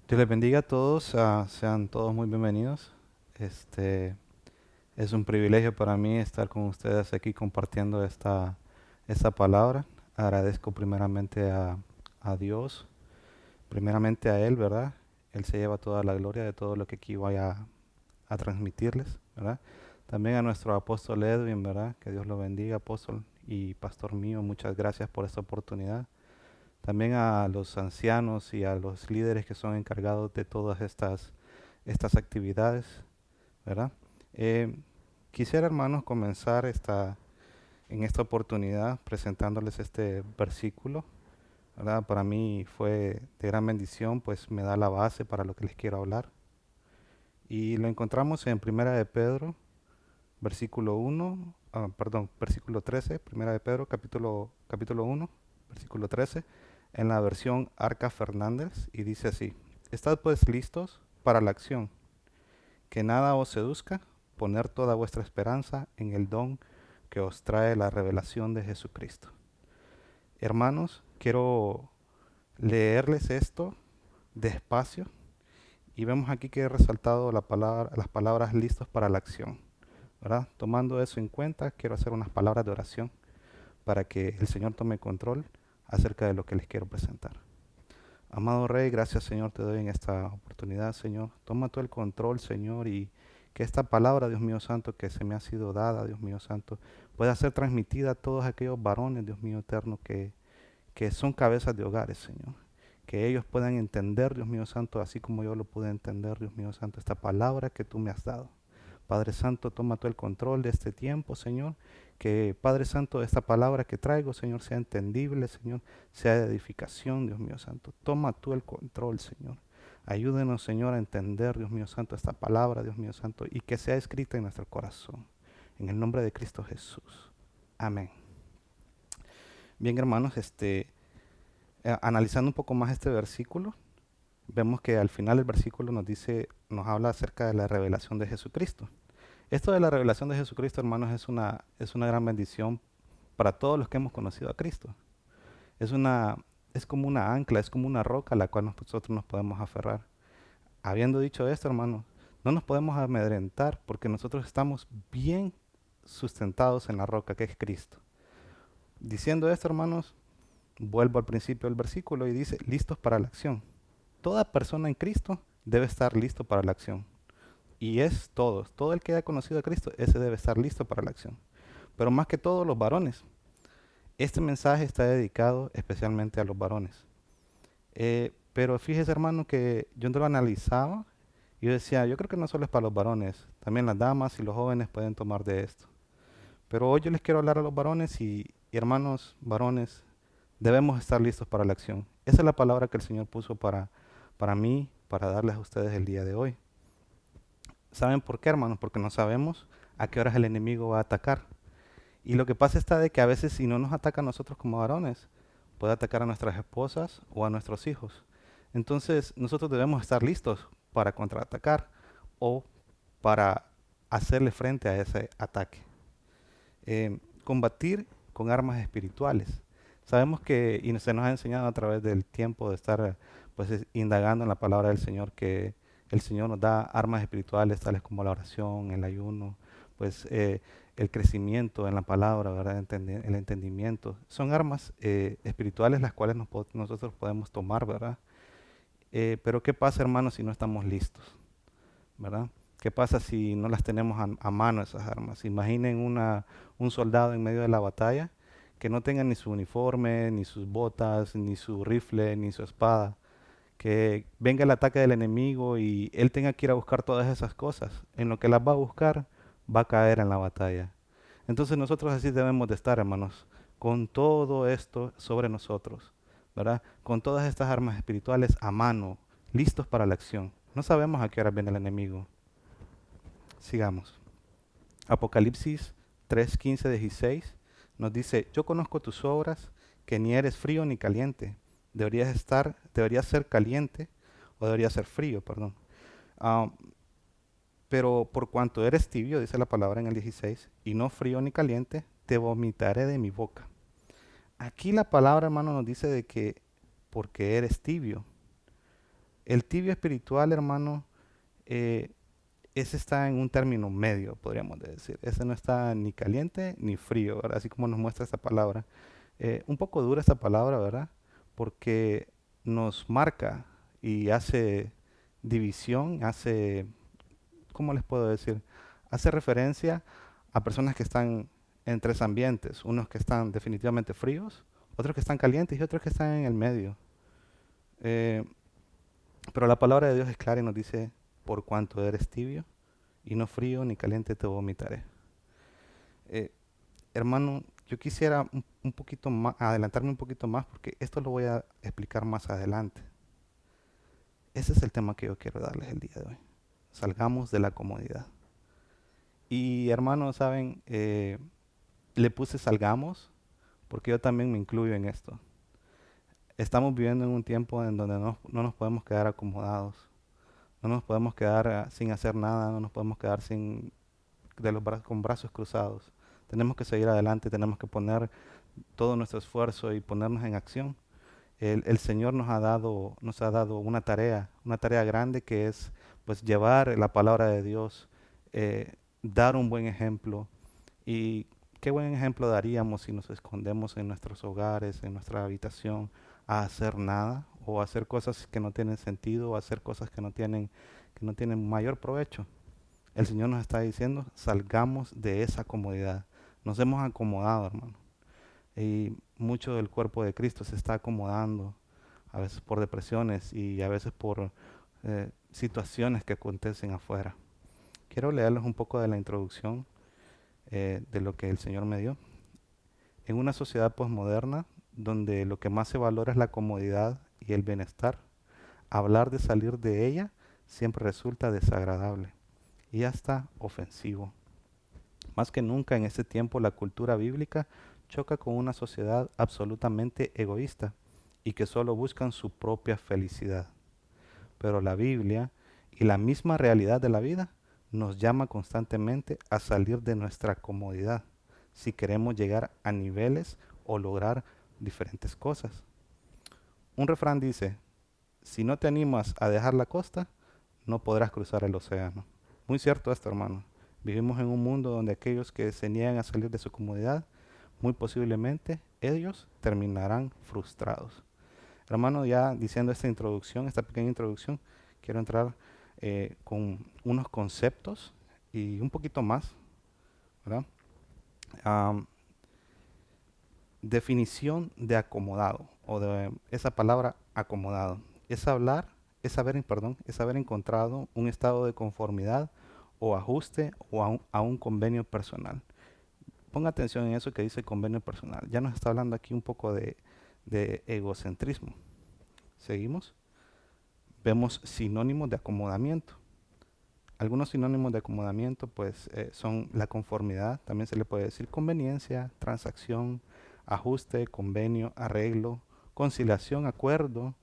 Dios les bendiga a todos, sean todos muy bienvenidos. Este es un privilegio para mí estar con ustedes aquí compartiendo esta palabra. Agradezco primeramente a Dios, primeramente a Él, ¿verdad? Él se lleva toda la gloria de todo lo que aquí voy a transmitirles, ¿verdad? También a nuestro apóstol Edwin, ¿verdad? Que Dios lo bendiga, apóstol y pastor mío. Muchas gracias por esta oportunidad. También a los ancianos y a los líderes que son encargados de todas estas actividades, ¿verdad? Eh, Quisiera, hermanos, comenzar en esta oportunidad presentándoles este versículo, ¿verdad? Para mí fue de gran bendición, pues me da la base para lo que les quiero hablar. Y lo encontramos en Primera de Pedro, versículo 1, versículo 13, Primera de Pedro, capítulo 1, versículo 13, en la versión Arca Fernández, y dice así: Estad pues listos para la acción, que nada os seduzca, poner toda vuestra esperanza en el don que os trae la revelación de Jesucristo. Hermanos, quiero leerles esto despacio, y vemos aquí que he resaltado las palabras listos para la acción, ¿verdad? Tomando eso en cuenta, quiero hacer unas palabras de oración para que el Señor tome control acerca de lo que les quiero presentar. Amado Rey, gracias Señor te doy en esta oportunidad, Señor. Toma tú el control, Señor, y que esta palabra, Dios mío santo, que se me ha sido dada, Dios mío santo, pueda ser transmitida a todos aquellos varones, Dios mío eterno, que son cabezas de hogares, Señor. Que ellos puedan entender, Dios mío santo, así como yo lo pude entender, Dios mío santo, esta palabra que tú me has dado. Padre Santo, toma tú el control de este tiempo, Señor. Que, Padre Santo, esta palabra que traigo, Señor, sea entendible, Señor, sea de edificación, Dios mío Santo. Toma tú el control, Señor. Ayúdenos, Señor, a entender, Dios mío Santo, esta palabra, Dios mío Santo, y que sea escrita en nuestro corazón. En el nombre de Cristo Jesús. Amén. Bien, hermanos, analizando un poco más este versículo, vemos que al final el versículo nos habla acerca de la revelación de Jesucristo. Esto de la revelación de Jesucristo, hermanos, es una gran bendición para todos los que hemos conocido a Cristo. Es una, es como una ancla, es como una roca a la cual nosotros nos podemos aferrar. Habiendo dicho esto, hermanos, no nos podemos amedrentar porque nosotros estamos bien sustentados en la roca que es Cristo. Diciendo esto, hermanos, vuelvo al principio del versículo y dice, listos para la acción. Toda persona en Cristo debe estar listo para la acción. Y es todos, todo el que haya conocido a Cristo, ese debe estar listo para la acción. Pero más que todo los varones. Este mensaje está dedicado especialmente a los varones. Pero fíjese, hermano, que yo lo analizaba y yo decía, yo creo que no solo es para los varones, también las damas y los jóvenes pueden tomar de esto. Pero hoy yo les quiero hablar a los varones y hermanos varones, debemos estar listos para la acción. Esa es la palabra que el Señor puso para mí, para darles a ustedes el día de hoy. ¿Saben por qué, hermanos? Porque no sabemos a qué horas el enemigo va a atacar. Y lo que pasa está de que a veces si no nos ataca a nosotros como varones, puede atacar a nuestras esposas o a nuestros hijos. Entonces nosotros debemos estar listos para contraatacar o para hacerle frente a ese ataque. Combatir con armas espirituales. Sabemos que, y se nos ha enseñado a través del tiempo de estar pues indagando en la palabra del Señor, que el Señor nos da armas espirituales tales como la oración, el ayuno, pues el crecimiento en la palabra, ¿verdad? El entendimiento. Son armas espirituales las cuales nosotros podemos tomar, ¿verdad? Pero ¿qué pasa, hermanos, si no estamos listos? ¿Verdad? ¿Qué pasa si no las tenemos a mano esas armas? Imaginen un soldado en medio de la batalla que no tenga ni su uniforme, ni sus botas, ni su rifle, ni su espada, que venga el ataque del enemigo y él tenga que ir a buscar todas esas cosas. En lo que las va a buscar, va a caer en la batalla. Entonces nosotros así debemos de estar, hermanos, con todo esto sobre nosotros, ¿verdad? Con todas estas armas espirituales a mano, listos para la acción. No sabemos a qué hora viene el enemigo. Sigamos. Apocalipsis 3, 15, 16 nos dice, yo conozco tus obras, que ni eres frío ni caliente. Deberías ser caliente, o deberías ser frío, perdón. Ah, pero por cuanto eres tibio, dice la palabra en el 16, y no frío ni caliente, te vomitaré de mi boca. Aquí la palabra, hermano, nos dice de que porque eres tibio. El tibio espiritual, hermano, eh, ese está en un término medio, podríamos decir. Ese no está ni caliente ni frío, ¿verdad? Así como nos muestra esta palabra. Un poco dura esta palabra, ¿verdad? Porque nos marca y hace división, hace, ¿cómo les puedo decir? Hace referencia a personas que están en tres ambientes, unos que están definitivamente fríos, otros que están calientes y otros que están en el medio. Eh, pero la palabra de Dios es clara y nos dice, por cuanto eres tibio y no frío ni caliente te vomitaré. Eh, Hermano, yo quisiera un poquito más, adelantarme un poquito más porque esto lo voy a explicar más adelante. Ese es el tema que yo quiero darles el día de hoy. Salgamos de la comodidad. Y hermanos, saben, le puse salgamos porque yo también me incluyo en esto. Estamos viviendo en un tiempo en donde no nos podemos quedar acomodados, no nos podemos quedar sin hacer nada, no nos podemos quedar con brazos cruzados. Tenemos que seguir adelante, tenemos que poner todo nuestro esfuerzo y ponernos en acción. El Señor nos ha dado una tarea grande que es pues llevar la palabra de Dios, dar un buen ejemplo. Y qué buen ejemplo daríamos si nos escondemos en nuestros hogares, en nuestra habitación, a hacer nada o a hacer cosas que no tienen sentido o a hacer cosas que no tienen mayor provecho. El Señor nos está diciendo, salgamos de esa comodidad. Nos hemos acomodado, hermano. Y mucho del cuerpo de Cristo se está acomodando, a veces por depresiones y a veces por situaciones que acontecen afuera. Quiero leerles un poco de la introducción de lo que el Señor me dio. En una sociedad posmoderna, donde lo que más se valora es la comodidad y el bienestar, hablar de salir de ella siempre resulta desagradable y hasta ofensivo. Más que nunca en este tiempo la cultura bíblica choca con una sociedad absolutamente egoísta y que solo buscan su propia felicidad. Pero la Biblia y la misma realidad de la vida nos llama constantemente a salir de nuestra comodidad si queremos llegar a niveles o lograr diferentes cosas. Un refrán dice, si no te animas a dejar la costa, no podrás cruzar el océano. Muy cierto esto, hermano. Vivimos en un mundo donde aquellos que se niegan a salir de su comodidad, muy posiblemente ellos terminarán frustrados. Hermano, ya diciendo esta introducción, esta pequeña introducción, quiero entrar con unos conceptos y un poquito más, ¿verdad? Am, Definición de acomodado, o de esa palabra acomodado. Es hablar, es haber encontrado un estado de conformidad o ajuste o a un convenio personal. Ponga atención en eso que dice convenio personal. Ya nos está hablando aquí un poco de egocentrismo. Seguimos. Vemos sinónimos de acomodamiento. Algunos sinónimos de acomodamiento pues son la conformidad, también se le puede decir conveniencia, transacción, ajuste, convenio, arreglo, conciliación, acuerdo,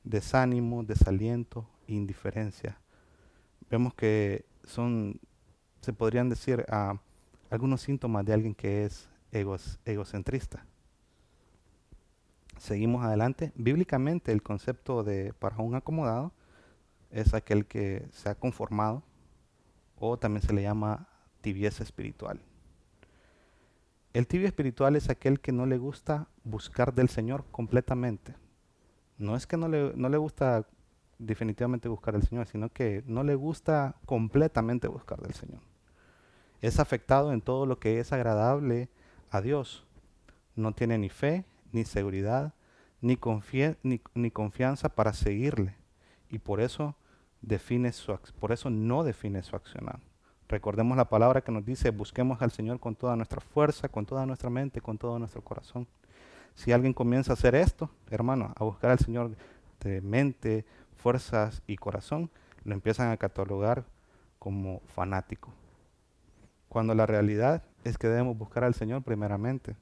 desánimo, desaliento, indiferencia. Vemos que se podrían decir algunos síntomas de alguien que es egocentrista. Seguimos adelante. Bíblicamente el concepto de para un acomodado es aquel que se ha conformado o también se le llama tibieza espiritual. El tibio espiritual es aquel que no le gusta buscar del Señor completamente. No es que no le gusta definitivamente buscar del Señor, sino que no le gusta completamente buscar del Señor. Es afectado en todo lo que es agradable a Dios. No tiene ni fe, ni seguridad, ni confianza para seguirle. Y por eso no define su accionar. Recordemos la palabra que nos dice, busquemos al Señor con toda nuestra fuerza, con toda nuestra mente, con todo nuestro corazón. Si alguien comienza a hacer esto, hermano, a buscar al Señor de mente, fuerzas y corazón, lo empiezan a catalogar como fanático. Cuando la realidad es que debemos buscar al Señor primeramente.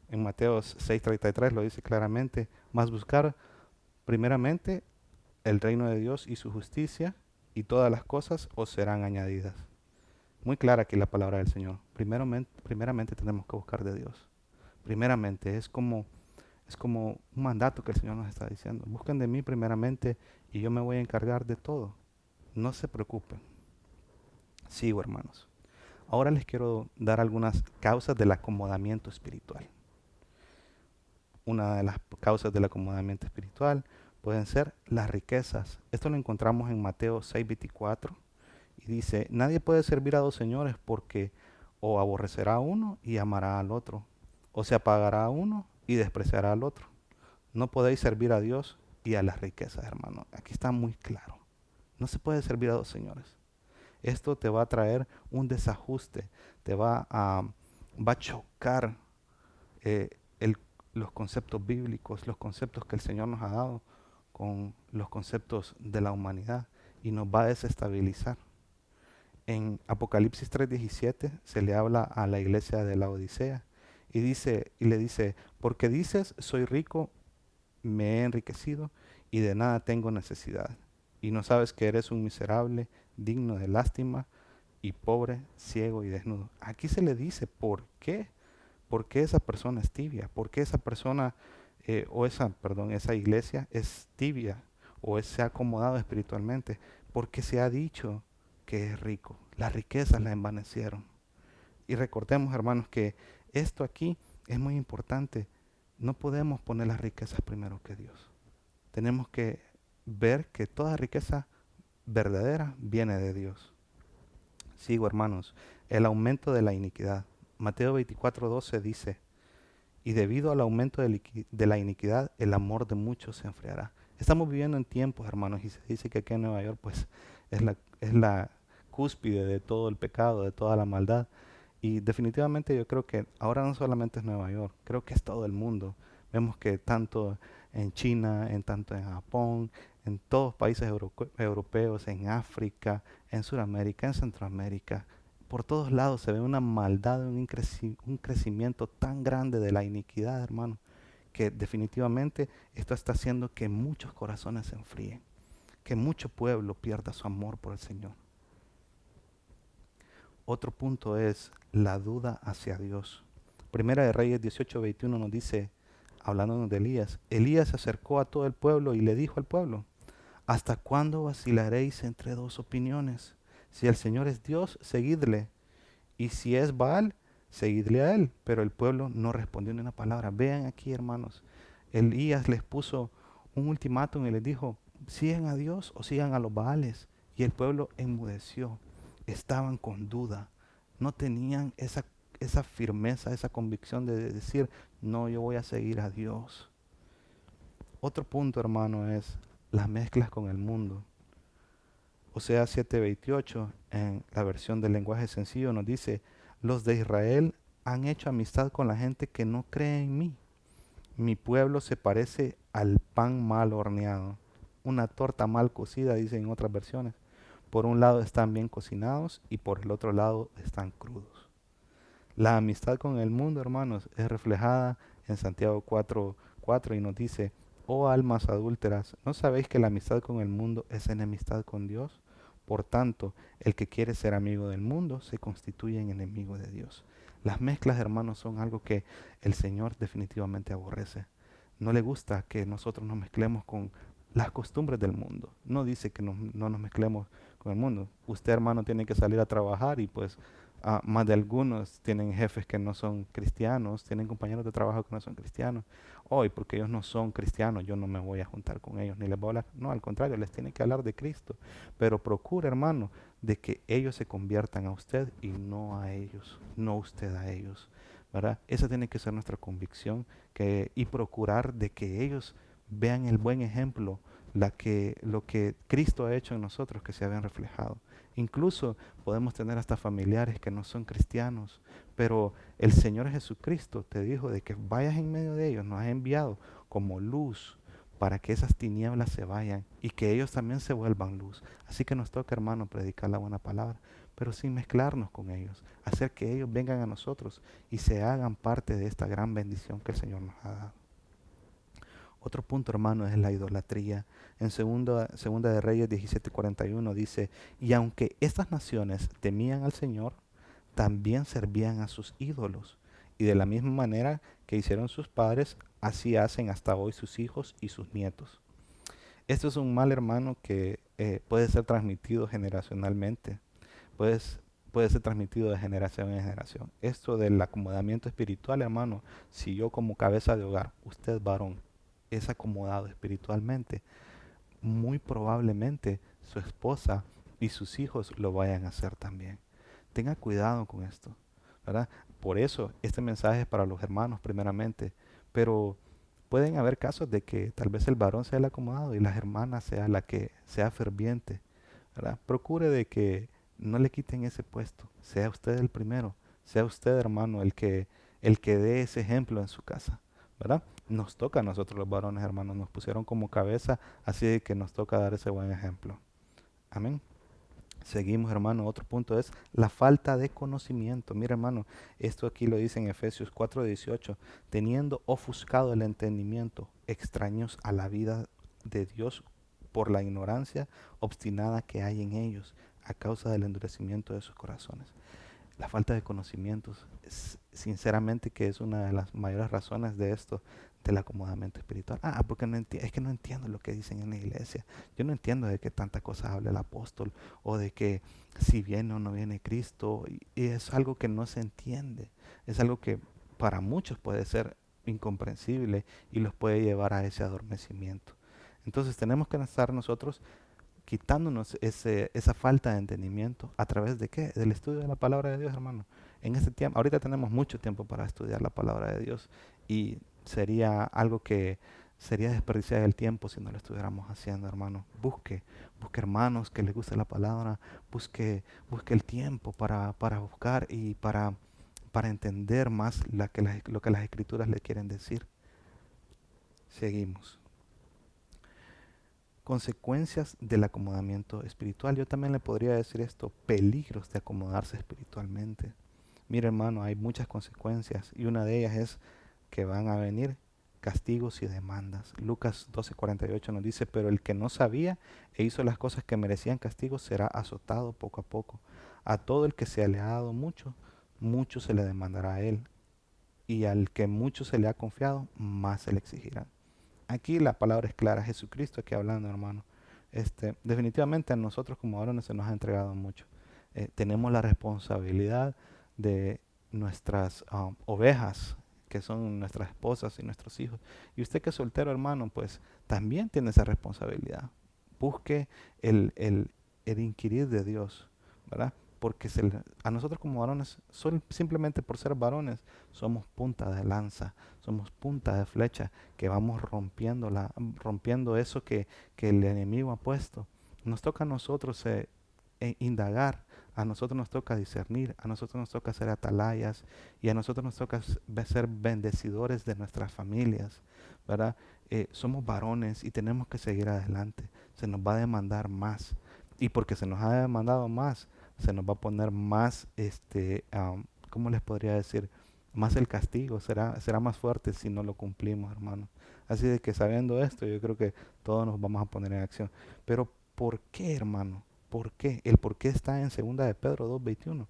En Mateo 6:33 lo dice claramente, más buscar primeramente el reino de Dios y su justicia, y todas las cosas os serán añadidas. Muy clara aquí la palabra del Señor. Primeramente tenemos que buscar de Dios. Primeramente es como Es como un mandato que el Señor nos está diciendo. Busquen de mí primeramente y yo me voy a encargar de todo. No se preocupen. Sigo, hermanos. Ahora les quiero dar algunas causas del acomodamiento espiritual. Una de las causas del acomodamiento espiritual pueden ser las riquezas. Esto lo encontramos en Mateo 6:24 y dice, nadie puede servir a dos señores porque o aborrecerá a uno y amará al otro, o se apagará a uno y despreciará al otro. No podéis servir a Dios y a las riquezas, hermano. Aquí está muy claro. No se puede servir a dos señores. Esto te va a traer un desajuste, va a chocar eh, el- los conceptos bíblicos, los conceptos que el Señor nos ha dado con los conceptos de la humanidad y nos va a desestabilizar. En Apocalipsis 3:17 se le habla a la iglesia de la Odisea y le dice, porque dices, soy rico, me he enriquecido y de nada tengo necesidad. Y no sabes que eres un miserable, digno de lástima y pobre, ciego y desnudo. Aquí se le dice por qué. ¿Por qué esa persona es tibia? ¿Por qué esa persona esa iglesia es tibia o se ha acomodado espiritualmente? Porque se ha dicho que es rico. Las riquezas la envanecieron. Y recordemos, hermanos, que esto aquí es muy importante. No podemos poner las riquezas primero que Dios. Tenemos que ver que toda riqueza verdadera viene de Dios. Sigo, hermanos, el aumento de la iniquidad. Mateo 24:12 dice, y debido al aumento de la iniquidad, el amor de muchos se enfriará. Estamos viviendo en tiempos, hermanos, y se dice que aquí en Nueva York, pues, es la cúspide de todo el pecado, de toda la maldad. Y definitivamente yo creo que ahora no solamente es Nueva York, creo que es todo el mundo. Vemos que tanto en China, tanto en Japón, en todos los países europeos, en África, en Sudamérica, en Centroamérica, por todos lados se ve una maldad, un crecimiento tan grande de la iniquidad, hermano, que definitivamente esto está haciendo que muchos corazones se enfríen, que mucho pueblo pierda su amor por el Señor. Otro punto es la duda hacia Dios. Primera de Reyes 18:21 nos dice, hablándonos de Elías, Elías se acercó a todo el pueblo y le dijo al pueblo, ¿hasta cuándo vacilaréis entre dos opiniones? Si el Señor es Dios, seguidle, y si es Baal, seguidle a él. Pero el pueblo no respondió ni una palabra. Vean aquí, hermanos, Elías les puso un ultimátum y les dijo, sigan a Dios o sigan a los Baales. Y el pueblo enmudeció, estaban con duda, no tenían esa firmeza, esa convicción de decir, no, yo voy a seguir a Dios. Otro punto, hermano, es las mezclas con el mundo. Oseas 7:28, en la versión del lenguaje sencillo, nos dice, los de Israel han hecho amistad con la gente que no cree en mí. Mi pueblo se parece al pan mal horneado, una torta mal cocida, dicen en otras versiones. Por un lado están bien cocinados y por el otro lado están crudos. La amistad con el mundo, hermanos, es reflejada en Santiago 4:4 y nos dice, oh almas adúlteras, ¿no sabéis que la amistad con el mundo es enemistad con Dios? Por tanto, el que quiere ser amigo del mundo se constituye en enemigo de Dios. Las mezclas, hermanos, son algo que el Señor definitivamente aborrece. No le gusta que nosotros nos mezclemos con las costumbres del mundo. No dice que no nos mezclemos con el mundo. Usted, hermano, tiene que salir a trabajar y pues más de algunos tienen jefes que no son cristianos, tienen compañeros de trabajo que no son cristianos. Hoy, porque ellos no son cristianos, yo no me voy a juntar con ellos, ni les voy a hablar. No, al contrario, les tiene que hablar de Cristo. Pero procure, hermano, de que ellos se conviertan a usted y no a ellos, no usted a ellos. ¿Verdad? Esa tiene que ser nuestra convicción y procurar de que ellos vean el buen ejemplo, lo que Cristo ha hecho en nosotros, que se vean reflejado. Incluso podemos tener hasta familiares que no son cristianos, pero el Señor Jesucristo te dijo de que vayas en medio de ellos, nos ha enviado como luz para que esas tinieblas se vayan y que ellos también se vuelvan luz. Así que nos toca, hermano, predicar la buena palabra, pero sin mezclarnos con ellos, hacer que ellos vengan a nosotros y se hagan parte de esta gran bendición que el Señor nos ha dado. Otro punto, hermano, es la idolatría. En segunda de Reyes 17:41 dice, y aunque estas naciones temían al Señor, también servían a sus ídolos Y de la misma manera que hicieron sus padres, así hacen hasta hoy sus hijos y sus nietos. Esto es un mal, hermano, que puede ser transmitido generacionalmente. Puedes, puede ser transmitido de generación en generación. Esto del acomodamiento espiritual, hermano, si yo como cabeza de hogar, usted varón, es acomodado espiritualmente, muy probablemente su esposa y sus hijos lo vayan a hacer también. Tenga cuidado con esto, ¿verdad? Por eso este mensaje es para los hermanos primeramente, pero pueden haber casos de que tal vez el varón sea el acomodado y las hermanas sea la que sea ferviente, ¿verdad? Procure de que no le quiten ese puesto, sea usted el primero, sea usted, hermano, el que dé ese ejemplo en su casa, ¿verdad? Nos toca a nosotros los varones, hermanos, nos pusieron como cabeza, así que nos toca dar ese buen ejemplo. Amén. Seguimos, hermano. Otro punto es la falta de conocimiento. Mira, hermano, esto aquí lo dice en Efesios 4:18, teniendo ofuscado el entendimiento, extraños a la vida de Dios por la ignorancia obstinada que hay en ellos a causa del endurecimiento de sus corazones. La falta de conocimientos, sinceramente que es una de las mayores razones de esto, del acomodamiento espiritual. Porque es que no entiendo lo que dicen en la iglesia. Yo no entiendo de qué tanta cosa habla el apóstol o de que si viene o no viene Cristo. Y es algo que no se entiende. Es algo que para muchos puede ser incomprensible y los puede llevar a ese adormecimiento. Entonces tenemos que estar nosotros quitándonos esa falta de entendimiento a través de qué? Del estudio de la palabra de Dios, hermano. En ese tiempo, ahorita tenemos mucho tiempo para estudiar la palabra de Dios y sería algo que sería desperdiciar el tiempo si no lo estuviéramos haciendo, hermano. Busque hermanos que les guste la palabra, busque el tiempo para buscar y para entender más lo que las escrituras le quieren decir. Seguimos. Consecuencias del acomodamiento espiritual. Yo también le podría decir esto, peligros de acomodarse espiritualmente. Mira, hermano, hay muchas consecuencias y una de ellas es que van a venir castigos y demandas. Lucas 12:48 nos dice, pero el que no sabía e hizo las cosas que merecían castigo será azotado poco a poco. A todo el que se le ha dado mucho, mucho se le demandará a él. Y al que mucho se le ha confiado, más se le exigirá. Aquí la palabra es clara, Jesucristo aquí hablando, hermano. Definitivamente a nosotros como varones se nos ha entregado mucho. Tenemos la responsabilidad de nuestras ovejas, que son nuestras esposas y nuestros hijos. Y usted que es soltero, hermano, pues también tiene esa responsabilidad. Busque el inquirir de Dios, ¿verdad? Porque a nosotros como varones, simplemente por ser varones, somos punta de lanza, somos punta de flecha que vamos rompiendo eso que el enemigo ha puesto. Nos toca a nosotros indagar, a nosotros nos toca discernir, a nosotros nos toca ser atalayas y a nosotros nos toca ser bendecidores de nuestras familias, ¿verdad? Somos varones y tenemos que seguir adelante. Se nos va a demandar más y porque se nos ha demandado más, se nos va a poner más, ¿cómo les podría decir? Más el castigo, será más fuerte si no lo cumplimos, hermano. Así de que sabiendo esto, yo creo que todos nos vamos a poner en acción. Pero ¿por qué, hermano? ¿Por qué? El por qué está en segunda de Pedro 2:21.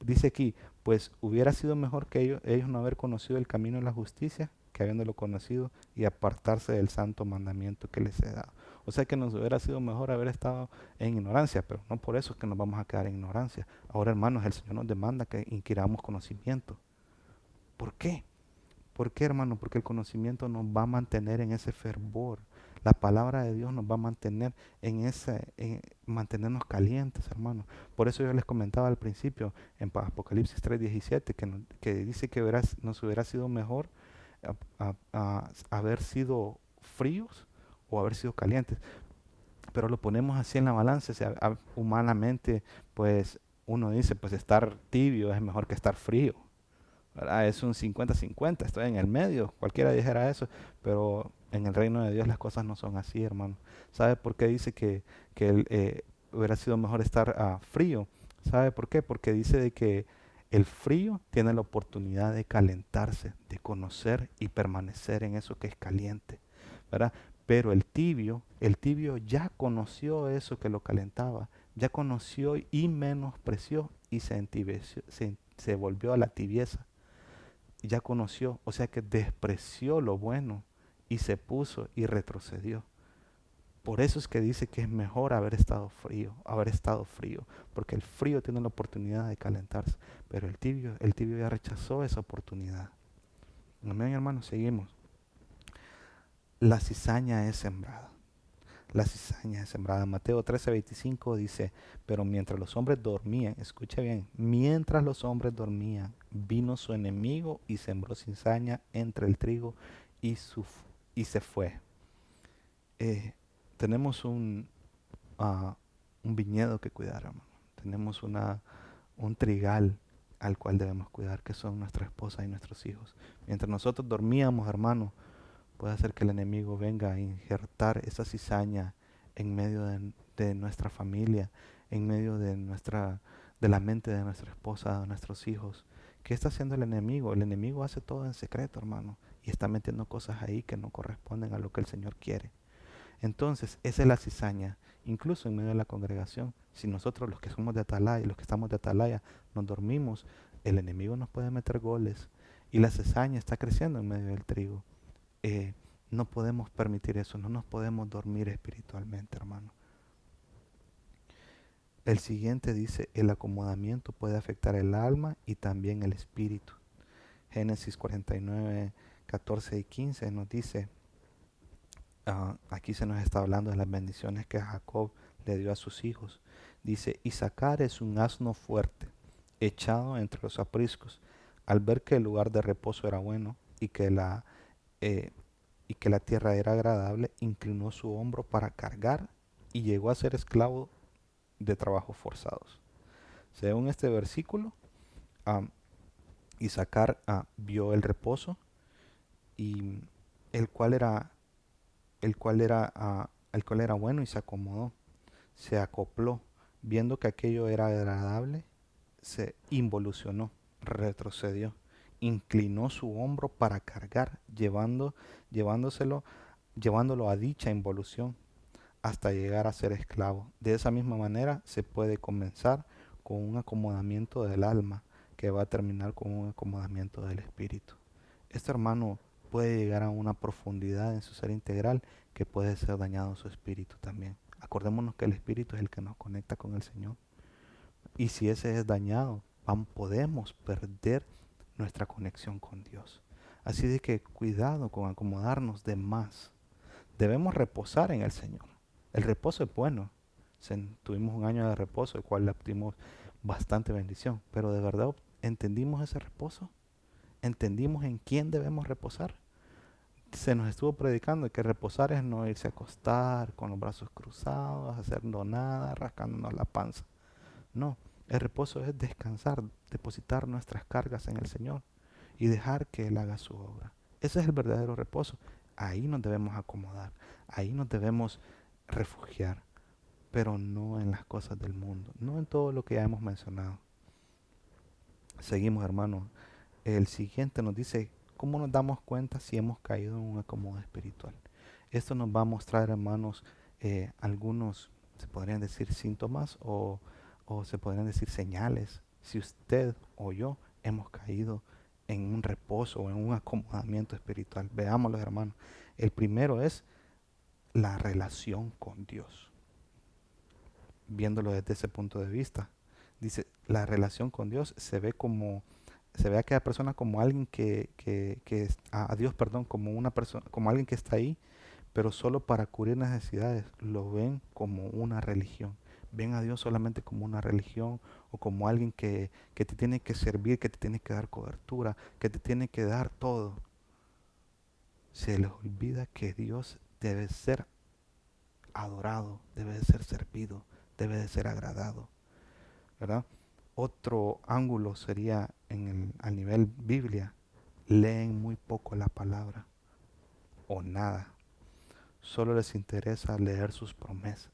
Dice aquí, pues hubiera sido mejor que ellos no haber conocido el camino de la justicia que habiéndolo conocido y apartarse del santo mandamiento que les he dado. O sea que nos hubiera sido mejor haber estado en ignorancia, pero no por eso es que nos vamos a quedar en ignorancia. Ahora, hermanos, el Señor nos demanda que inquiramos conocimiento. ¿Por qué? ¿Por qué, hermano? Porque el conocimiento nos va a mantener en ese fervor. La palabra de Dios nos va a mantener mantenernos calientes, hermano. Por eso yo les comentaba al principio en Apocalipsis 3:17 que dice que nos hubiera sido mejor haber sido fríos o haber sido calientes. Pero lo ponemos así en la balanza, o sea, humanamente, pues uno dice, pues estar tibio es mejor que estar frío. ¿Verdad? Es un 50-50, estoy en el medio, cualquiera dijera eso, pero en el reino de Dios las cosas no son así, hermano. ¿Sabe por qué dice que hubiera sido mejor estar frío? ¿Sabe por qué? Porque dice de que el frío tiene la oportunidad de calentarse, de conocer y permanecer en eso que es caliente, ¿verdad? Pero el tibio ya conoció eso que lo calentaba, ya conoció y menospreció y se entibeció, se volvió a la tibieza. ya conoció, o sea que despreció lo bueno y se puso y retrocedió. Por eso es que dice que es mejor haber estado frío, porque el frío tiene la oportunidad de calentarse, pero el tibio ya rechazó esa oportunidad. Amén, hermanos, seguimos. La cizaña es sembrada. La cizaña es sembrada. Mateo 13:25 dice, pero mientras los hombres dormían, escucha bien, mientras los hombres dormían, vino su enemigo y sembró cizaña entre el trigo y, y se fue. Tenemos un viñedo que cuidar, hermano. Tenemos un trigal al cual debemos cuidar, que son nuestra esposa y nuestros hijos. Mientras nosotros dormíamos, hermano, puede hacer que el enemigo venga a injertar esa cizaña en medio de nuestra familia, en medio de la mente de nuestra esposa, de nuestros hijos. ¿Qué está haciendo el enemigo? El enemigo hace todo en secreto, hermano, y está metiendo cosas ahí que no corresponden a lo que el Señor quiere. Entonces, esa es la cizaña, incluso en medio de la congregación. Si nosotros los que somos de atalaya, los que estamos de atalaya, nos dormimos, el enemigo nos puede meter goles y la cizaña está creciendo en medio del trigo. eh, no podemos permitir eso, no nos podemos dormir espiritualmente, hermano. El siguiente dice, el acomodamiento puede afectar el alma y también el espíritu. Génesis 49, 14 y 15 nos dice, aquí se nos está hablando de las bendiciones que Jacob le dio a sus hijos. Dice, Isaacar es un asno fuerte, echado entre los apriscos. Al ver que el lugar de reposo era bueno eh, y que la tierra era agradable, inclinó su hombro para cargar y llegó a ser esclavo de trabajos forzados. Según este versículo, um, Isaacar vio el reposo y el cual era el cual era bueno y se acomodó, se acopló, viendo que aquello era agradable, se involucionó, retrocedió, inclinó su hombro para cargar, llevándoselo, llevándolo a dicha involución hasta llegar a ser esclavo. De esa misma manera se puede comenzar con un acomodamiento del alma que va a terminar con un acomodamiento del espíritu. Este hermano puede llegar a una profundidad en su ser integral que puede ser dañado su espíritu también. Acordémonos que el espíritu es el que nos conecta con el Señor. Y si ese es dañado, podemos perder nuestra conexión con Dios. Así de que cuidado con acomodarnos de más. Debemos reposar en el Señor. El reposo es bueno. Tuvimos un año de reposo, el cual le obtuvimos bastante bendición. Pero de verdad entendimos ese reposo. Entendimos en quién debemos reposar. Se nos estuvo predicando que reposar es no irse a acostar con los brazos cruzados, haciendo nada, rascándonos la panza. No, el reposo es descansar, depositar nuestras cargas en el Señor y dejar que Él haga su obra. Ese es el verdadero reposo. Ahí nos debemos acomodar, ahí nos debemos refugiar, pero no en las cosas del mundo, no en todo lo que ya hemos mencionado. Seguimos, hermanos. El siguiente nos dice, ¿cómo nos damos cuenta si hemos caído en un acomodo espiritual? Esto nos va a mostrar, hermanos, algunos, se podrían decir síntomas o se podrían decir señales. Si usted o yo hemos caído en un reposo o en un acomodamiento espiritual. Veámoslo, hermanos. El primero es la relación con Dios. Viéndolo desde ese punto de vista. Dice, la relación con Dios se ve a aquella persona como alguien a Dios, perdón, como una persona, como alguien que está ahí, pero solo para cubrir necesidades. Lo ven como una religión. Ven a Dios solamente como una religión o como alguien que te tiene que servir, que te tiene que dar cobertura, que te tiene que dar todo. Se les olvida que Dios debe ser adorado, debe de ser servido, debe de ser agradado, ¿verdad? Otro ángulo sería al nivel Biblia. Leen muy poco la palabra o nada. Solo les interesa leer sus promesas,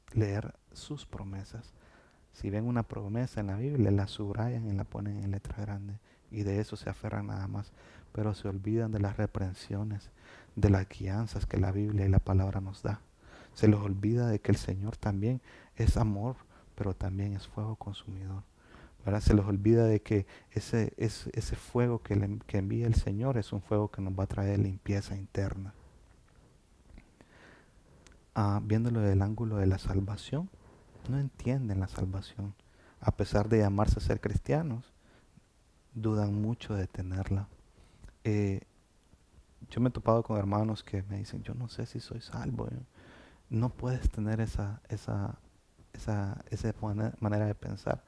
Si ven una promesa en la Biblia, la subrayan y la ponen en letra grande y de eso se aferran nada más, pero se olvidan de las reprensiones, de las guianzas que la Biblia y la palabra nos da. Se les olvida de que el Señor también es amor, pero también es fuego consumidor, ¿verdad? Se les olvida de que ese fuego que envía el Señor es un fuego que nos va a traer limpieza interna. Viéndolo del ángulo de la salvación, no entienden la salvación. A pesar de llamarse ser cristianos, dudan mucho de tenerla. Eh, yo me he topado con hermanos que me dicen, yo no sé si soy salvo. No puedes tener esa manera de pensar.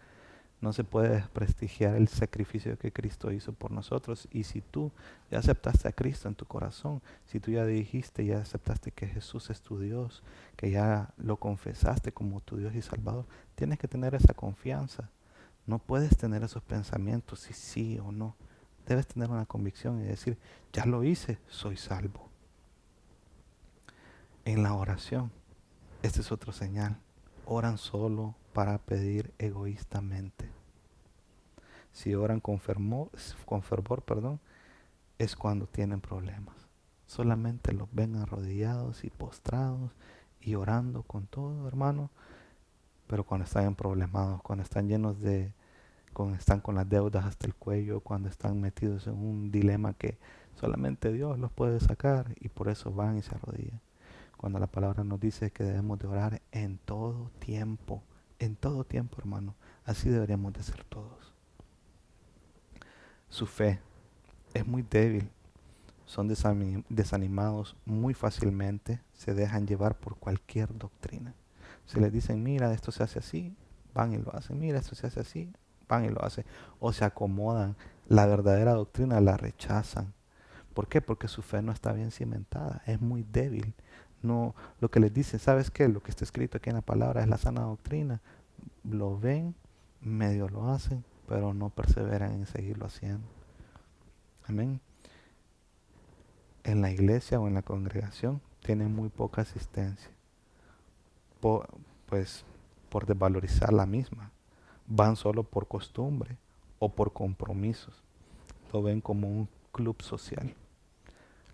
No se puede desprestigiar el sacrificio que Cristo hizo por nosotros. Y si tú ya aceptaste a Cristo en tu corazón, si tú ya dijiste, ya aceptaste que Jesús es tu Dios, que ya lo confesaste como tu Dios y Salvador, tienes que tener esa confianza. No puedes tener esos pensamientos si sí o no. Debes tener una convicción y decir, ya lo hice, soy salvo. En la oración, este es otro señal. Oran solo para pedir egoístamente. Si oran con fervor, es cuando tienen problemas. Solamente los ven arrodillados y postrados y orando con todo, hermano. Pero cuando están problemados, cuando están cuando están con las deudas hasta el cuello, cuando están metidos en un dilema que solamente Dios los puede sacar, y por eso van y se arrodillan. Cuando la palabra nos dice que debemos de orar en todo tiempo, hermano. Así deberíamos de ser todos. Su fe es muy débil, son desanimados muy fácilmente, se dejan llevar por cualquier doctrina. Si les dicen, mira, esto se hace así, van y lo hacen, mira, esto se hace así, van y lo hacen, o se acomodan, la verdadera doctrina la rechazan. ¿Por qué? Porque su fe no está bien cimentada, es muy débil. No, lo que les dicen, ¿sabes qué? Lo que está escrito aquí en la palabra es la sana doctrina. Lo ven, medio lo hacen, pero no perseveran en seguirlo haciendo. Amén. En la iglesia o en la congregación tienen muy poca asistencia, por, pues por desvalorizar la misma. Van solo por costumbre o por compromisos. Lo ven como un club social.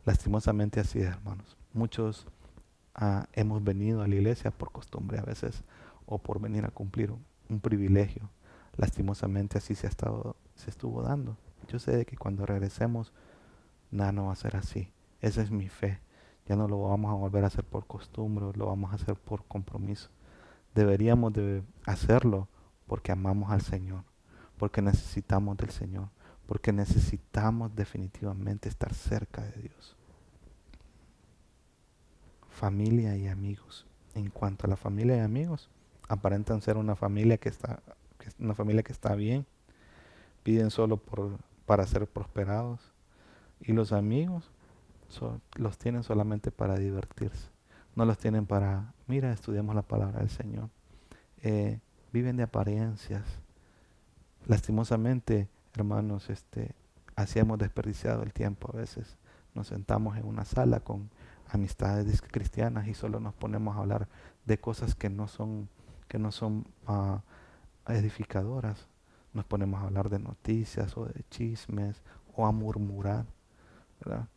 Lastimosamente así es, hermanos. Muchos hemos venido a la iglesia por costumbre a veces o por venir a cumplir un privilegio. Lastimosamente así se estuvo dando. Yo sé de que cuando regresemos nada no va a ser así. Esa es mi fe. Ya no lo vamos a volver a hacer por costumbre, lo vamos a hacer por compromiso. Deberíamos de hacerlo porque amamos al Señor, porque necesitamos del Señor, porque necesitamos definitivamente estar cerca de Dios. Familia y amigos. En cuanto a la familia y amigos, aparentan ser una familia que está bien, piden solo para ser prosperados. Y los amigos los tienen solamente para divertirse. No los tienen para, mira, estudiamos la palabra del Señor. Viven de apariencias. Lastimosamente, hermanos, así hemos desperdiciado el tiempo a veces. Nos sentamos en una sala con amistades cristianas y solo nos ponemos a hablar de cosas que no son edificadoras. Nos ponemos a hablar de noticias o de chismes o a murmurar, ¿verdad?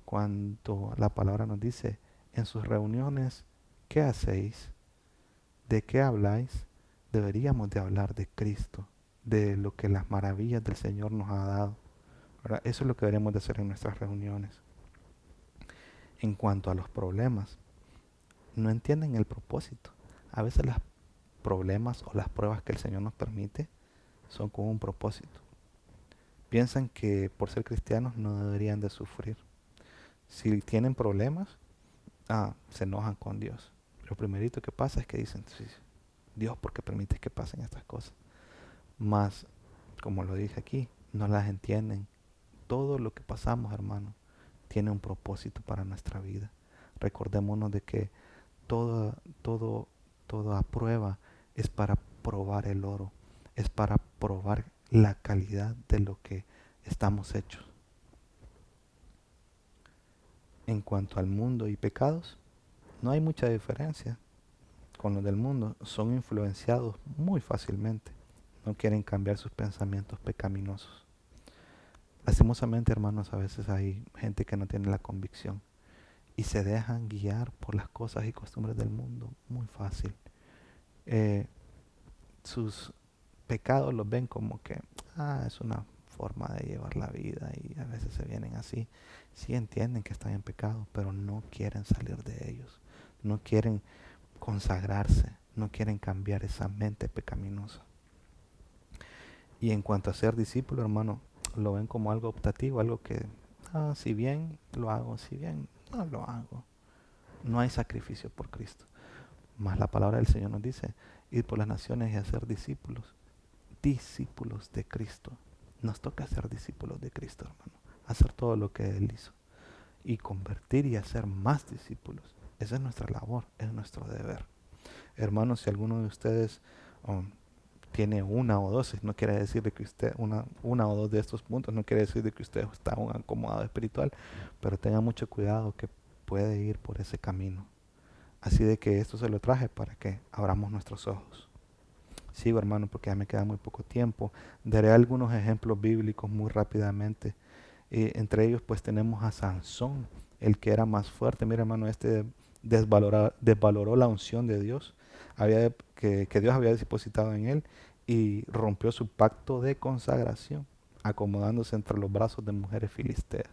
Cuando la palabra nos dice, en sus reuniones, ¿qué hacéis? ¿De qué habláis? Deberíamos de hablar de Cristo, de lo que las maravillas del Señor nos ha dado, ¿verdad? Eso es lo que deberíamos de hacer en nuestras reuniones. En cuanto a los problemas, no entienden el propósito. A veces los problemas o las pruebas que el Señor nos permite son con un propósito. Piensan que por ser cristianos no deberían de sufrir. Si tienen problemas, se enojan con Dios. Lo primerito que pasa es que dicen, sí, Dios, ¿por qué permites que pasen estas cosas? Más, como lo dije aquí, no las entienden. Todo lo que pasamos, hermano, tiene un propósito para nuestra vida. Recordémonos de que toda, todo, toda prueba es para probar el oro, es para probar la calidad de lo que estamos hechos. En cuanto al mundo y pecados, no hay mucha diferencia con los del mundo. Son influenciados muy fácilmente. No quieren cambiar sus pensamientos pecaminosos. Lastimosamente, hermanos, a veces hay gente que no tiene la convicción y se dejan guiar por las cosas y costumbres del mundo muy fácil. Sus pecado lo ven como que es una forma de llevar la vida y a veces se vienen así. Sí entienden que están en pecado, pero no quieren salir de ellos. No quieren consagrarse, no quieren cambiar esa mente pecaminosa. Y en cuanto a ser discípulo, hermano, lo ven como algo optativo, algo que, si bien lo hago, si bien no lo hago. No hay sacrificio por Cristo. Más la palabra del Señor nos dice, ir por las naciones y hacer discípulos. Discípulos de Cristo. Nos toca ser discípulos de Cristo, hermano. Hacer todo lo que Él hizo. Y convertir y hacer más discípulos. Esa es nuestra labor, es nuestro deber. Hermanos, si alguno de ustedes tiene una o dos, no quiere decir de que usted, una o dos de estos puntos, no quiere decir de que usted está un acomodado espiritual, pero tenga mucho cuidado que puede ir por ese camino. Así de que esto se lo traje para que abramos nuestros ojos. Sigo, hermano, porque ya me queda muy poco tiempo. Daré algunos ejemplos bíblicos muy rápidamente. Entre ellos pues tenemos a Sansón, el que era más fuerte. Mira, hermano, desvaloró la unción de Dios, que Dios había depositado en él, y rompió su pacto de consagración, acomodándose entre los brazos de mujeres filisteas.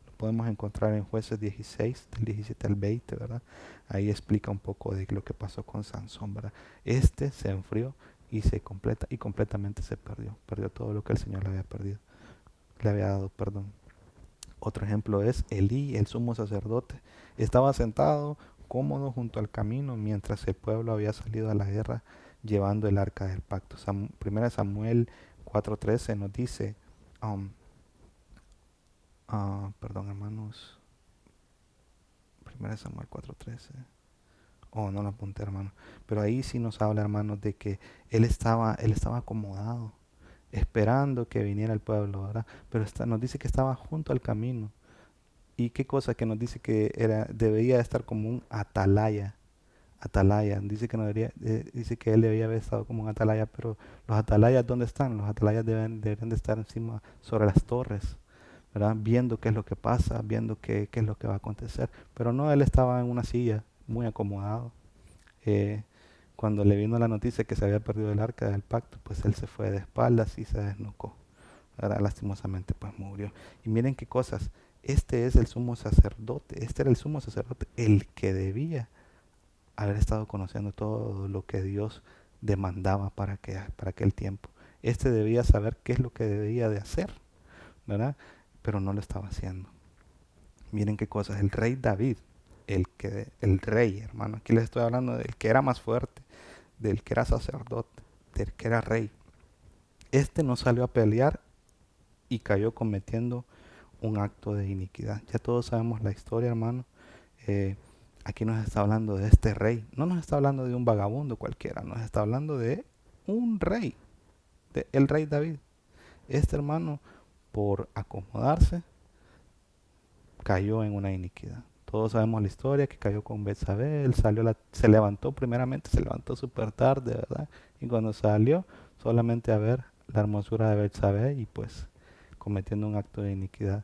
Lo podemos encontrar en Jueces 16, del 17 al 20, ¿verdad? Ahí explica un poco de lo que pasó con Sansón, ¿verdad? Este se enfrió y completamente se perdió. Perdió todo lo que el Señor le había dado, perdón. Otro ejemplo es Elí, el sumo sacerdote. Estaba sentado cómodo junto al camino mientras el pueblo había salido a la guerra llevando el arca del pacto. 1 Samuel 4:13 nos dice, perdón, hermanos, 1 Samuel 4:13. No lo apunté, hermano. Pero ahí sí nos habla, hermanos, de que él estaba acomodado, esperando que viniera el pueblo, ¿verdad? Pero nos dice que estaba junto al camino. ¿Y qué cosa? Que nos dice que debía estar como un atalaya. Atalaya. Dice que no dice que él debía haber estado como un atalaya, pero los atalayas, ¿dónde están? Los atalayas deberían de estar encima, sobre las torres, ¿verdad? Viendo qué es lo que pasa, viendo qué es lo que va a acontecer. Pero no, él estaba en una silla, muy acomodado. Eh, Cuando le vino la noticia que se había perdido el arca del pacto, pues él se fue de espaldas y se desnucó. Lastimosamente pues murió. Y miren qué cosas, este es el sumo sacerdote, este era el sumo sacerdote, el que debía haber estado conociendo todo lo que Dios demandaba para aquel tiempo. Este debía saber qué es lo que debía de hacer, ¿verdad? Pero no lo estaba haciendo. Miren qué cosas, el rey David, el rey, hermano, aquí les estoy hablando del que era más fuerte, del que era sacerdote, del que era rey. Este no salió a pelear y cayó cometiendo un acto de iniquidad. Ya todos sabemos la historia, hermano. Aquí nos está hablando de este rey. No nos está hablando de un vagabundo cualquiera, nos está hablando de un rey, de el rey David. Este hermano, por acomodarse, cayó en una iniquidad. Todos sabemos la historia, que cayó con Betsabé. Él se levantó súper tarde, ¿verdad? Y cuando salió, solamente a ver la hermosura de Betsabé y pues cometiendo un acto de iniquidad.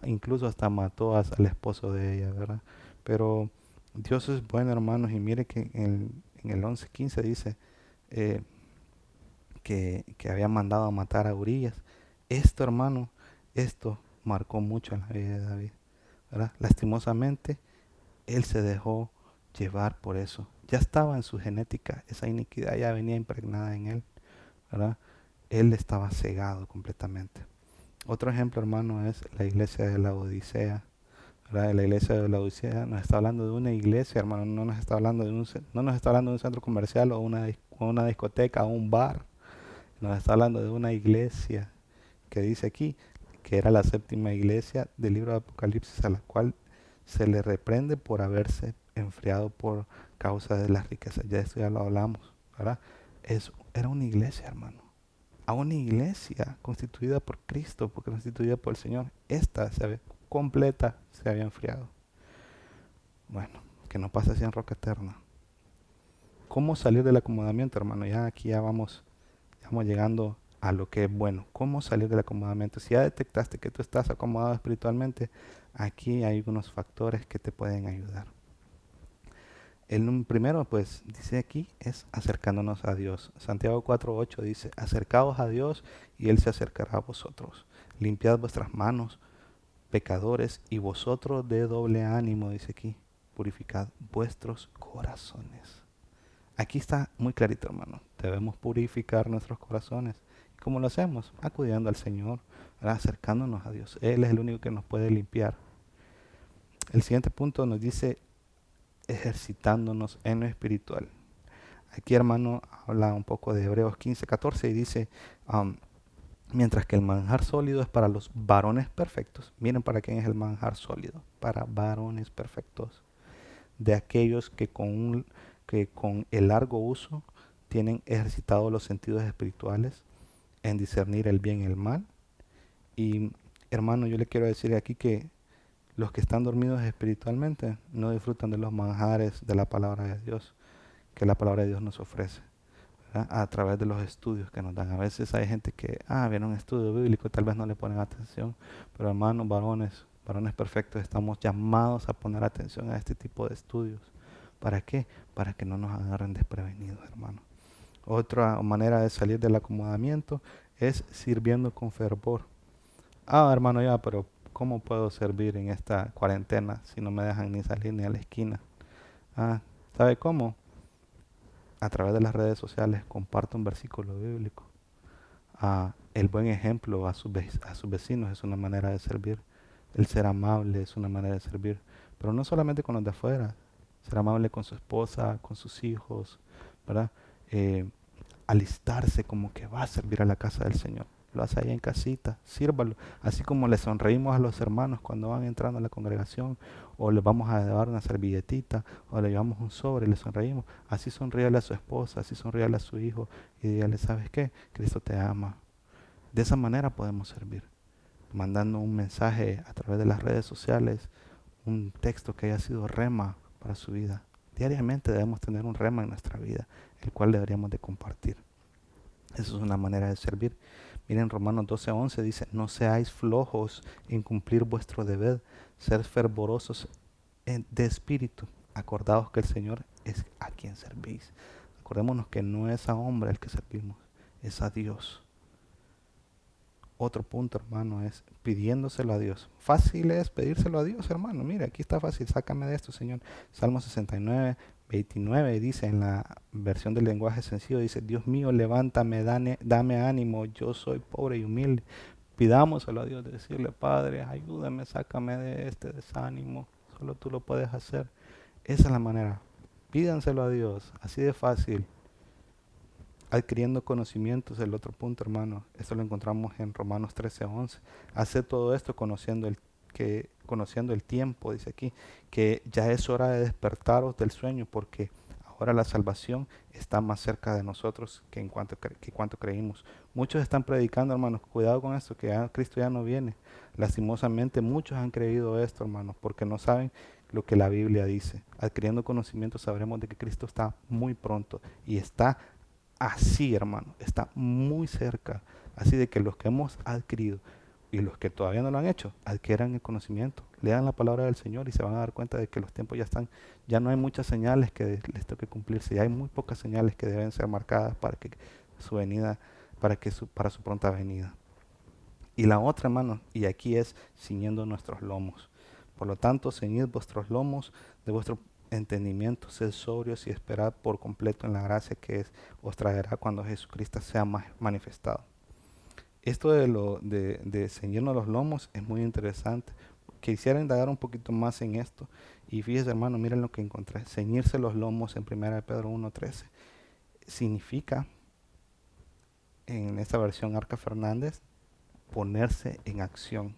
Incluso hasta mató al esposo de ella, ¿verdad? Pero Dios es bueno, hermanos, y mire que en el 11:15 dice que había mandado a matar a Urías. Esto, hermano, esto marcó mucho en la vida de David, ¿verdad? Lastimosamente, él se dejó llevar por eso. Ya estaba en su genética, esa iniquidad ya venía impregnada en él, ¿verdad? Él estaba cegado completamente. Otro ejemplo, hermano, es la iglesia de la Odisea. ¿Verdad? La iglesia de la Odisea nos está hablando de una iglesia, hermano, no nos está hablando no nos está hablando de un centro comercial o una discoteca o un bar. Nos está hablando de una iglesia que dice aquí que era la séptima iglesia del libro de Apocalipsis, a la cual se le reprende por haberse enfriado por causa de las riquezas. Ya esto ya lo hablamos, ¿verdad? Era una iglesia, hermano. A una iglesia constituida por Cristo, porque constituida por el Señor. Esta completa se había enfriado. Bueno, que no pase así en Roca Eterna. ¿Cómo salir del acomodamiento, hermano? Ya aquí ya vamos llegando a lo que es bueno. ¿Cómo salir del acomodamiento? Si ya detectaste que tú estás acomodado espiritualmente, aquí hay unos factores que te pueden ayudar. Primero, pues, dice aquí, es acercándonos a Dios. Santiago 4:8 dice, acercaos a Dios y Él se acercará a vosotros. Limpiad vuestras manos, pecadores, y vosotros de doble ánimo, dice aquí, purificad vuestros corazones. Aquí está muy clarito, hermano. Debemos purificar nuestros corazones. ¿Cómo lo hacemos? Acudiendo al Señor, ¿verdad? Acercándonos a Dios. Él es el único que nos puede limpiar. El siguiente punto nos dice ejercitándonos en lo espiritual. Aquí, hermano, habla un poco de Hebreos 15:14 y dice, mientras que el manjar sólido es para los varones perfectos. Miren para quién es el manjar sólido. Para varones perfectos. De aquellos que con el largo uso tienen ejercitados los sentidos espirituales en discernir el bien y el mal. Y hermano, yo le quiero decir aquí que los que están dormidos espiritualmente no disfrutan de los manjares de la palabra de Dios, que la palabra de Dios nos ofrece, ¿verdad? A través de los estudios que nos dan. A veces hay gente que, viene un estudio bíblico, tal vez no le ponen atención, pero hermanos, varones perfectos, estamos llamados a poner atención a este tipo de estudios. ¿Para qué? Para que no nos agarren desprevenidos, hermano. Otra manera de salir del acomodamiento es sirviendo con fervor. Hermano, ya, pero ¿cómo puedo servir en esta cuarentena si no me dejan ni salir ni a la esquina? ¿Sabe cómo? A través de las redes sociales comparto un versículo bíblico. El buen ejemplo a sus vecinos es una manera de servir. El ser amable es una manera de servir. Pero no solamente con los de afuera. Ser amable con su esposa, con sus hijos, ¿verdad? Eh, Alistarse como que va a servir a la casa del Señor. Lo hace ahí en casita, sírvalo. Así como le sonreímos a los hermanos cuando van entrando a la congregación, o les vamos a dar una servilletita, o le llevamos un sobre y le sonreímos. Así sonríale a su esposa, así sonríale a su hijo y dígale, ¿sabes qué? Cristo te ama. De esa manera podemos servir, mandando un mensaje a través de las redes sociales, un texto que haya sido rema para su vida. Diariamente debemos tener un rema en nuestra vida, el cual deberíamos de compartir. Eso es una manera de servir. Miren, Romanos 12:11 dice, no seáis flojos en cumplir vuestro deber, ser fervorosos de espíritu. Acordaos que el Señor es a quien servís. Acordémonos que no es a hombre el que servimos, es a Dios. Otro punto, hermano, es pidiéndoselo a Dios. Fácil es pedírselo a Dios, hermano. Mira, aquí está fácil, sácame de esto, Señor. Salmo 69:29 dice en la versión del lenguaje sencillo, dice, Dios mío, levántame, dame ánimo, yo soy pobre y humilde. Pidámoselo a Dios, decirle, Padre, ayúdame, sácame de este desánimo. Solo tú lo puedes hacer. Esa es la manera. Pídanselo a Dios, así de fácil. Adquiriendo conocimientos, el otro punto, hermano. Esto lo encontramos en Romanos 13:11. Hacer todo esto conociendo el tiempo, dice aquí, que ya es hora de despertaros del sueño, porque ahora la salvación está más cerca de nosotros que cuanto creímos. Muchos están predicando, hermanos, cuidado con esto, que Cristo ya no viene. Lastimosamente, muchos han creído esto, hermanos, porque no saben lo que la Biblia dice. Adquiriendo conocimiento sabremos de que Cristo está muy pronto y está así, hermano, está muy cerca. Así de que los que hemos adquirido y los que todavía no lo han hecho, adquieran el conocimiento, lean la palabra del Señor y se van a dar cuenta de que los tiempos ya están, ya no hay muchas señales que les toque cumplirse, ya hay muy pocas señales que deben ser marcadas para que su venida, para su pronta venida. Y la otra, hermano, y aquí es ciñendo nuestros lomos. Por lo tanto, ceñid vuestros lomos de vuestro entendimiento, sed sobrios y esperad por completo en la gracia que os traerá cuando Jesucristo sea manifestado. Esto de ceñirnos los lomos es muy interesante. Quisiera indagar un poquito más en esto. Y fíjese, hermano, miren lo que encontré. Ceñirse los lomos en 1 Pedro 1:13 significa, en esta versión Arca Fernández, ponerse en acción.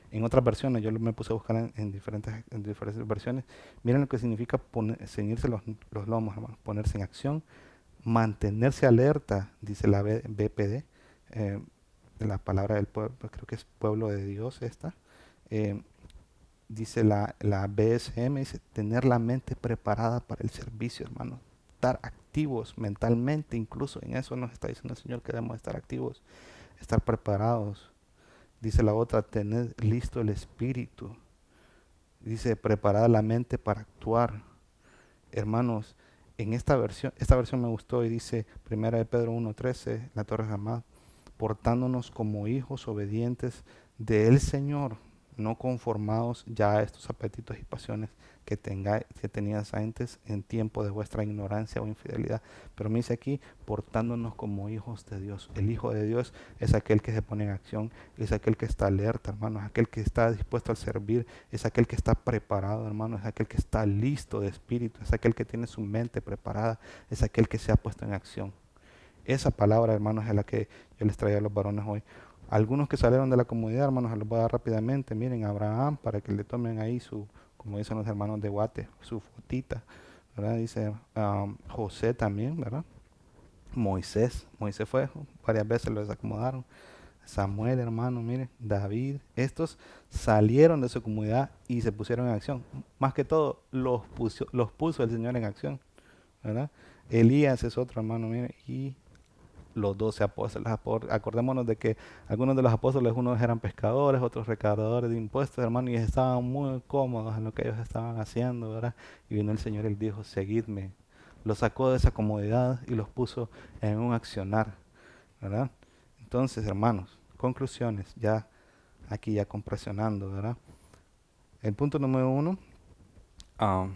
En otras versiones, yo me puse a buscar en diferentes versiones. Miren lo que significa ceñirse los lomos, hermano. Ponerse en acción, mantenerse alerta, dice la BPD, la palabra del pueblo, creo que es pueblo de Dios esta. Dice la BSM, dice tener la mente preparada para el servicio, hermano. Estar activos mentalmente, incluso en eso nos está diciendo el Señor que debemos estar activos, estar preparados. Dice la otra, tener listo el espíritu. Dice, preparada la mente para actuar. hermanos, en esta versión me gustó y dice, Primera de Pedro 1:13, la Torre Jamás, portándonos como hijos obedientes del Señor, no conformados ya a estos apetitos y pasiones que tenías antes en tiempo de vuestra ignorancia o infidelidad. Pero me dice aquí, portándonos como hijos de Dios. El Hijo de Dios es aquel que se pone en acción, es aquel que está alerta, hermanos, es aquel que está dispuesto al servir, es aquel que está preparado, hermanos, es aquel que está listo de espíritu, es aquel que tiene su mente preparada, es aquel que se ha puesto en acción. Esa palabra, hermanos, es la que yo les traía a los varones hoy. Algunos que salieron de la comunidad, hermanos, se los voy a dar rápidamente. Miren, Abraham, para que le tomen ahí su, como dicen los hermanos de Guate, su fotita, ¿verdad? Dice José también, ¿verdad? Moisés fue, varias veces lo desacomodaron. Samuel, hermano, miren, David, estos salieron de su comunidad y se pusieron en acción. Más que todo, los puso el Señor en acción, ¿verdad? Elías es otro, hermano, miren, y los 12 apóstoles. Acordémonos de que algunos de los apóstoles, unos eran pescadores, otros recaudadores de impuestos, hermano, y estaban muy cómodos en lo que ellos estaban haciendo, ¿verdad? Y vino el Señor y les dijo, seguidme. Los sacó de esa comodidad y los puso en un accionar, ¿verdad? Entonces, hermanos, conclusiones, ya aquí ya compresionando, ¿verdad? El punto número 1, ah,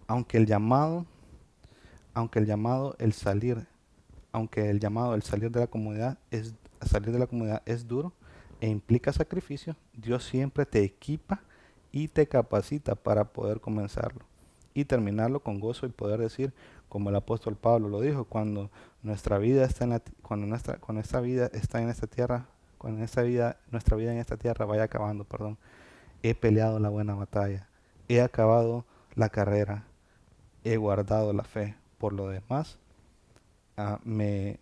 aunque el llamado, aunque el llamado, el salir aunque el llamado, el salir de la comunidad es duro e implica sacrificio, Dios siempre te equipa y te capacita para poder comenzarlo y terminarlo con gozo y poder decir, como el apóstol Pablo lo dijo, cuando nuestra vida está en la, cuando nuestra vida está en esta tierra, cuando nuestra vida en esta tierra vaya acabando, perdón, he peleado la buena batalla, he acabado la carrera, he guardado la fe. Ah, me,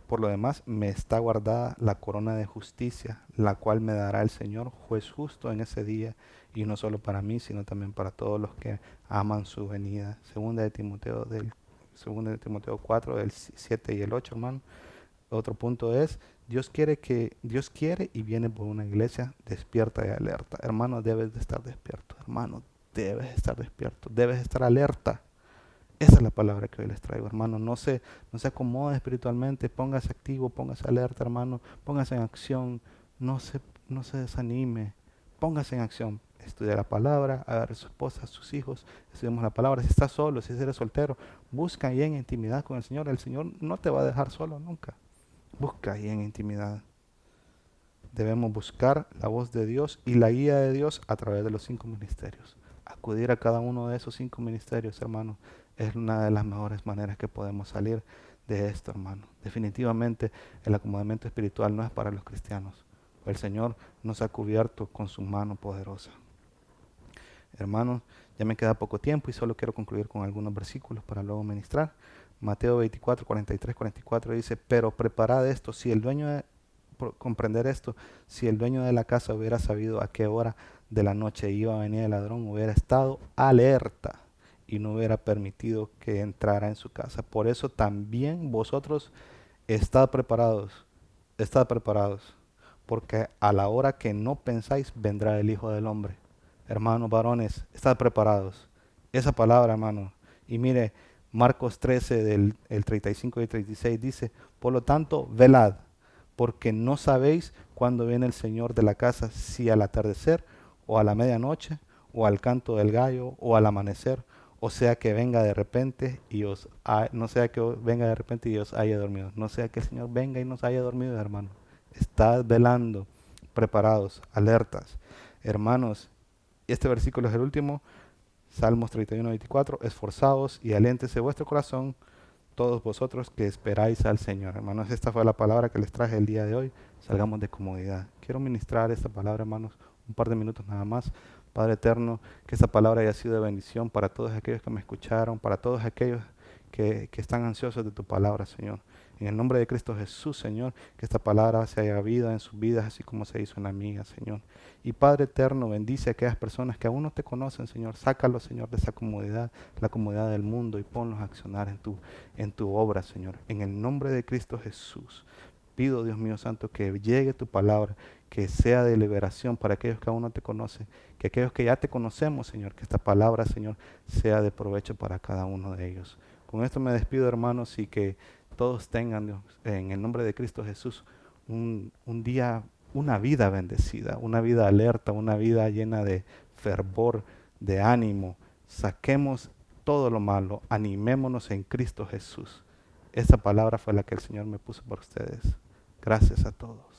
por lo demás, me está guardada la corona de justicia, la cual me dará el Señor, juez justo en ese día, y no solo para mí, sino también para todos los que aman su venida. Segunda de Timoteo 4, del 7 y el 8, hermano. Otro punto es, Dios quiere y viene por una iglesia despierta y alerta. Hermano, debes de estar despierto, hermano, debes estar despierto, debes estar alerta. Esa es la palabra que hoy les traigo, hermano. No se acomode espiritualmente, póngase activo, póngase alerta, hermano, póngase en acción, no se, no se desanime, póngase en acción. Estudia la palabra, agarre a su esposa, a sus hijos, estudiemos la palabra. Si estás solo, si eres soltero, busca ahí en intimidad con el Señor. El Señor no te va a dejar solo nunca. Busca ahí en intimidad. Debemos buscar la voz de Dios y la guía de Dios a través de los 5 ministerios. Acudir a cada uno de esos 5 ministerios, hermano, es una de las mejores maneras que podemos salir de esto, hermano. Definitivamente el acomodamiento espiritual no es para los cristianos. El Señor nos ha cubierto con su mano poderosa. Hermanos, ya me queda poco tiempo y solo quiero concluir con algunos versículos para luego ministrar. Mateo 24, 43, 44 dice, pero preparad esto, si el dueño de comprender esto, si el dueño de la casa hubiera sabido a qué hora de la noche iba a venir el ladrón, hubiera estado alerta y no hubiera permitido que entrara en su casa. Por eso también vosotros estad preparados, porque a la hora que no pensáis vendrá el Hijo del Hombre. Hermanos varones, estad preparados. Esa palabra, hermano. Y mire, Marcos 13 del el 35 y 36 dice, por lo tanto, velad, porque no sabéis cuándo viene el Señor de la casa, si al atardecer, o a la medianoche, o al canto del gallo, o al amanecer, o sea que venga de repente y no sea que venga de repente y os haya dormido. No sea que el Señor venga y nos haya dormido, hermano. Estad velando, preparados, alertas. Hermanos, este versículo es el último. Salmos 31, 24. Esforzaos y aléntese vuestro corazón, todos vosotros que esperáis al Señor. Hermanos, esta fue la palabra que les traje el día de hoy. Salgamos de comodidad. Quiero ministrar esta palabra, hermanos, un par de minutos nada más. Padre eterno, que esta palabra haya sido de bendición para todos aquellos que me escucharon, para todos aquellos que están ansiosos de tu palabra, Señor. En el nombre de Cristo Jesús, Señor, que esta palabra se haga vida en sus vidas, así como se hizo en la mía, Señor. Y Padre eterno, bendice a aquellas personas que aún no te conocen, Señor. Sácalos, Señor, de esa comodidad, la comodidad del mundo, y ponlos a accionar en tu obra, Señor. En el nombre de Cristo Jesús. Pido, Dios mío santo, que llegue tu palabra, que sea de liberación para aquellos que aún no te conocen, que aquellos que ya te conocemos, Señor, que esta palabra, Señor, sea de provecho para cada uno de ellos. Con esto me despido, hermanos, y que todos tengan, Dios, en el nombre de Cristo Jesús, un día, una vida bendecida, una vida alerta, una vida llena de fervor, de ánimo. Saquemos todo lo malo, animémonos en Cristo Jesús. Esa palabra fue la que el Señor me puso por ustedes. Gracias a todos.